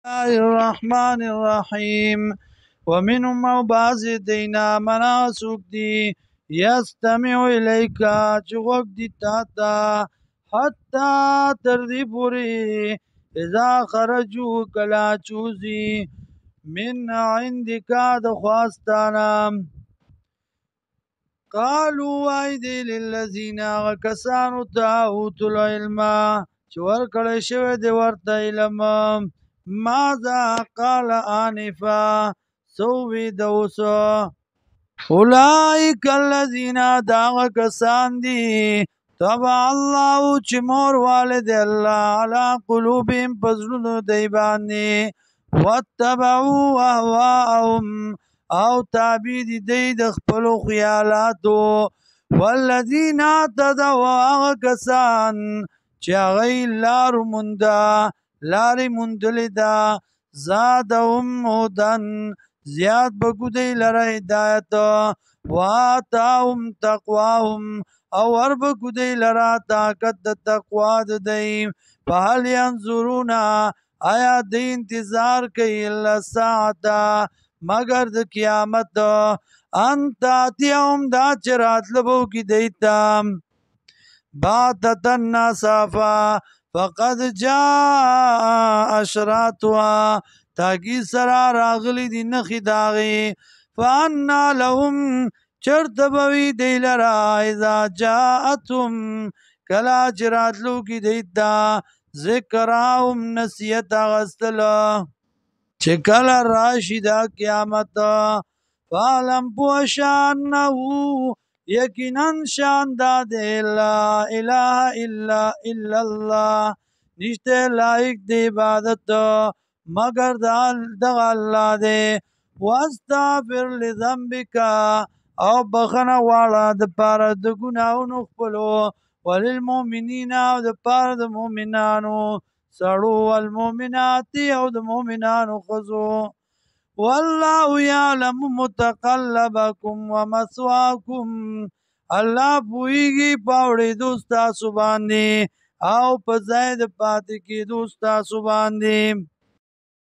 الله الرحمن الرحیم ومنهم او بعض دینا مناسک دی یستمع الیکا چغوک دی تاتا حتی تردی پوری اذا خرجو کلا چوزی من عندکا دخواستانا قالوا وایدی للذین غکسانو تاوت العلم چور کڑی شوی دی ورطا علم ماذا قال آنفا سووی دوسو اولئک الذین داغ کسان دی طبع اللہ چی مور والد اللہ علا قلوبهم پزلونو دیبانی واتبعوا اهواءهم او تابید دی دخپلو خیالاتو والذین اعتدوا آغا کسان چی اغی لارو مندا لاری مندلی دا زادهم هدن زیاد بکو دی لر ہدایت واتاهم تقواهم او ور بکو دی لر طاقت دا تقوا دی فهل ینظرون آیا دی انتظار کئی اللہ ساعتا مگر دا قیامت انتا تیهم دا چرات لبو کی دیتا باتتن ناسافا فقد جاء اشراتها تاکی سرا راغلی دی نخی داغی فانا لهم چرت بوی دی لرا اذا جاءتهم کلا چراتلو کی دیتا ذکراهم نسیت غستل چکل راشدہ قیامت فعلم پوشانہو یقیناً شان دادے لا الہ الا اللہ نشتے لائق دی عبادت مگر دغ اللہ دے واستغفر لذنبکا او بخنا والا د پارا د گناہونو خپلو وللمؤمنین او د پارا د مؤمنانو سړو والمؤمنات او د مؤمنانو خزو والله یعلم متقلبکم ومثواکم الله پویږي پاوړې دوستا سو باندې او په ځای د پاتې کې دوستا سو باندې